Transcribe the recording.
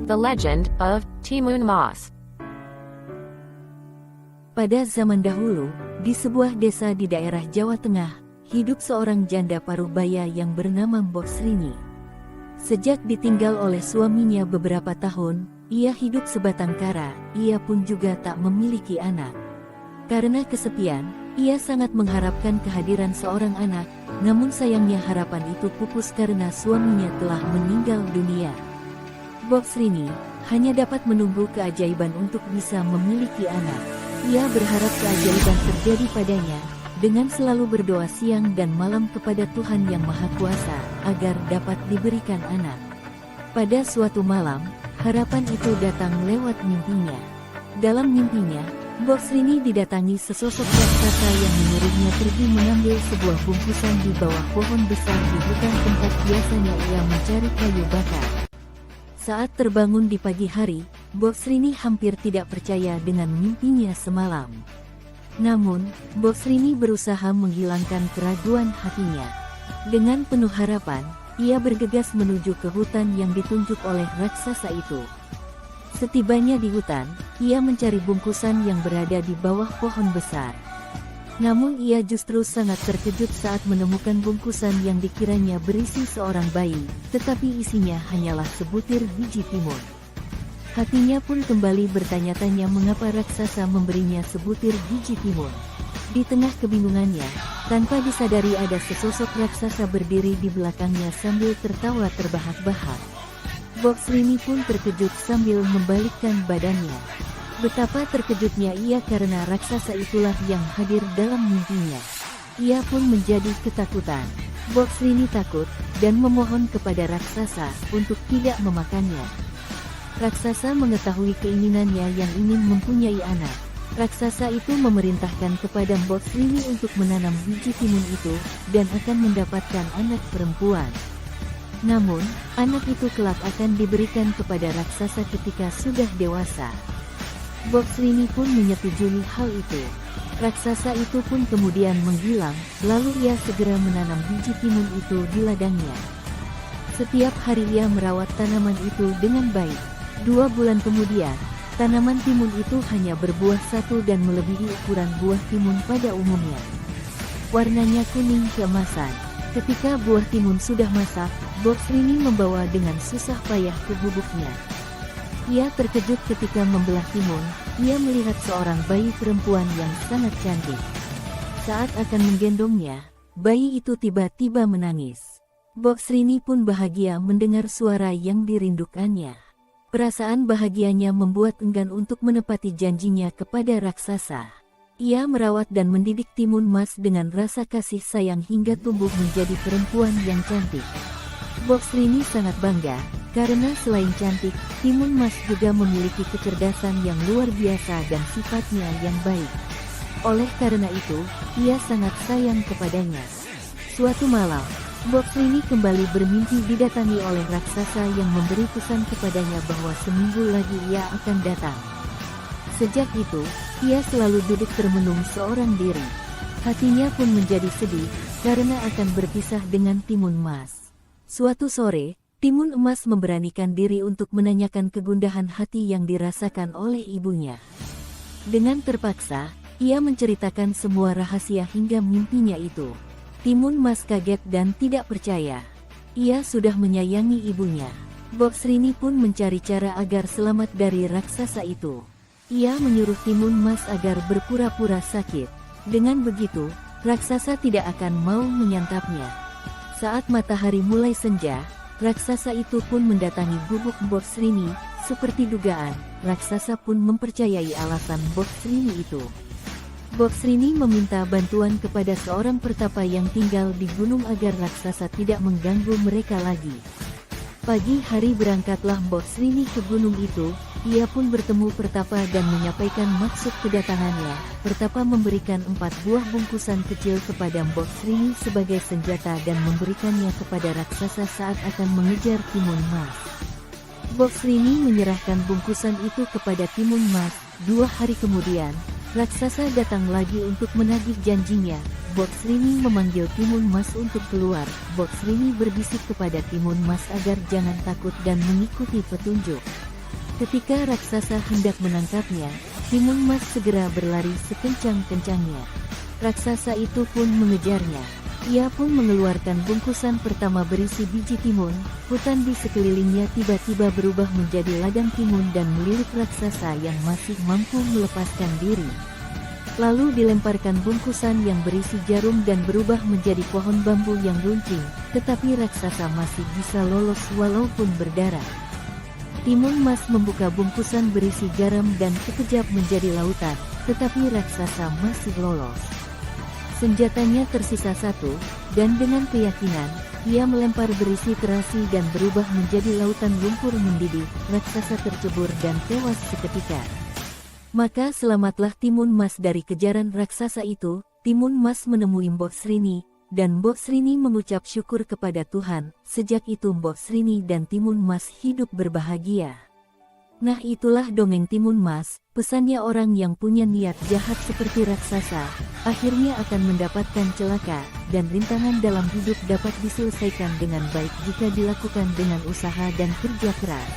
The Legend of Timun Mas. Pada zaman dahulu, di sebuah desa di daerah Jawa Tengah, hidup seorang janda paruh baya yang bernama Mbok Srini. Sejak ditinggal oleh suaminya beberapa tahun, ia hidup sebatang kara, ia pun juga tak memiliki anak. Karena kesepian, ia sangat mengharapkan kehadiran seorang anak, namun sayangnya harapan itu pupus karena suaminya telah meninggal dunia. Mbok Srini hanya dapat menunggu keajaiban untuk bisa memiliki anak. Ia berharap keajaiban terjadi padanya, dengan selalu berdoa siang dan malam kepada Tuhan Yang Maha Kuasa, agar dapat diberikan anak. Pada suatu malam, harapan itu datang lewat mimpinya. Dalam mimpinya, Mbok Srini didatangi sesosok raksasa yang menyuruhnya pergi mengambil sebuah bungkusan di bawah pohon besar di hutan tempat biasanya ia mencari kayu bakar. Saat terbangun di pagi hari, Mbok Srini hampir tidak percaya dengan mimpinya semalam. Namun, Mbok Srini berusaha menghilangkan keraguan hatinya. Dengan penuh harapan, ia bergegas menuju ke hutan yang ditunjuk oleh raksasa itu. Setibanya di hutan, ia mencari bungkusan yang berada di bawah pohon besar. Namun ia justru sangat terkejut saat menemukan bungkusan yang dikiranya berisi seorang bayi, tetapi isinya hanyalah sebutir biji timun. Hatinya pun kembali bertanya-tanya mengapa raksasa memberinya sebutir biji timun. Di tengah kebingungannya, tanpa disadari ada sesosok raksasa berdiri di belakangnya sambil tertawa terbahak-bahak. Mbok Srini pun terkejut sambil membalikkan badannya. Betapa terkejutnya ia karena raksasa itulah yang hadir dalam mimpinya. Ia pun menjadi ketakutan. Mbok Srini takut dan memohon kepada raksasa untuk tidak memakannya. Raksasa mengetahui keinginannya yang ingin mempunyai anak. Raksasa itu memerintahkan kepada Mbok Srini untuk menanam biji timun itu dan akan mendapatkan anak perempuan. Namun, anak itu kelak akan diberikan kepada raksasa ketika sudah dewasa. Mbok Srini pun menyetujui hal itu. Raksasa itu pun kemudian menghilang, lalu ia segera menanam biji timun itu di ladangnya. Setiap hari ia merawat tanaman itu dengan baik. 2 bulan kemudian, tanaman timun itu hanya berbuah satu dan melebihi ukuran buah timun pada umumnya. Warnanya kuning keemasan. Ketika buah timun sudah masak, Mbok Srini membawa dengan susah payah ke gubuknya. Ia terkejut ketika membelah timun, ia melihat seorang bayi perempuan yang sangat cantik. Saat akan menggendongnya, bayi itu tiba-tiba menangis. Mbok Srini pun bahagia mendengar suara yang dirindukannya. Perasaan bahagianya membuat enggan untuk menepati janjinya kepada raksasa. Ia merawat dan mendidik Timun Mas dengan rasa kasih sayang hingga tumbuh menjadi perempuan yang cantik. Mbok Srini sangat bangga, karena selain cantik, Timun Mas juga memiliki kecerdasan yang luar biasa dan sifatnya yang baik. Oleh karena itu, ia sangat sayang kepadanya. Suatu malam, Mbok Srini kembali bermimpi didatangi oleh raksasa yang memberi pesan kepadanya bahwa seminggu lagi ia akan datang. Sejak itu, ia selalu duduk termenung seorang diri. Hatinya pun menjadi sedih, karena akan berpisah dengan Timun Mas. Suatu sore, Timun Emas memberanikan diri untuk menanyakan kegundahan hati yang dirasakan oleh ibunya. Dengan terpaksa, ia menceritakan semua rahasia hingga mimpinya itu. Timun Mas kaget dan tidak percaya. Ia sudah menyayangi ibunya. Mbok Srini pun mencari cara agar selamat dari raksasa itu. Ia menyuruh Timun Mas agar berpura-pura sakit. Dengan begitu, raksasa tidak akan mau menyantapnya. Saat matahari mulai senja, raksasa itu pun mendatangi gubuk Mbok Srini. Seperti dugaan, raksasa pun mempercayai alasan Mbok Srini itu. Mbok Srini meminta bantuan kepada seorang pertapa yang tinggal di gunung agar raksasa tidak mengganggu mereka lagi. Pagi hari berangkatlah Mbok Srini ke gunung itu. Ia pun bertemu pertapa dan menyampaikan maksud kedatangannya. Pertapa memberikan 4 buah bungkusan kecil kepada Mbok Srini sebagai senjata dan memberikannya kepada raksasa saat akan mengejar Timun Mas. Mbok Srini menyerahkan bungkusan itu kepada Timun Mas. 2 hari kemudian, raksasa datang lagi untuk menagih janjinya. Mbok Srini memanggil Timun Mas untuk keluar. Mbok Srini berbisik kepada Timun Mas agar jangan takut dan mengikuti petunjuk. Ketika raksasa hendak menangkapnya, Timun Mas segera berlari sekencang-kencangnya. Raksasa itu pun mengejarnya. Ia pun mengeluarkan bungkusan pertama berisi biji timun. Hutan di sekelilingnya tiba-tiba berubah menjadi ladang timun dan melilit raksasa yang masih mampu melepaskan diri. Lalu dilemparkan bungkusan yang berisi jarum dan berubah menjadi pohon bambu yang runcing, tetapi raksasa masih bisa lolos walaupun berdarah. Timun Mas membuka bungkusan berisi garam dan sekejap menjadi lautan, tetapi raksasa masih lolos. Senjatanya tersisa satu, dan dengan keyakinan, ia melempar berisi terasi dan berubah menjadi lautan lumpur mendidih. Raksasa tercebur dan tewas seketika. Maka selamatlah Timun Mas dari kejaran raksasa itu. Timun Mas menemui Mbok Srini, dan Mbok Srini mengucap syukur kepada Tuhan. Sejak itu Mbok Srini dan Timun Mas hidup berbahagia. Nah, itulah dongeng Timun Mas. Pesannya, orang yang punya niat jahat seperti raksasa, akhirnya akan mendapatkan celaka, dan rintangan dalam hidup dapat diselesaikan dengan baik jika dilakukan dengan usaha dan kerja keras.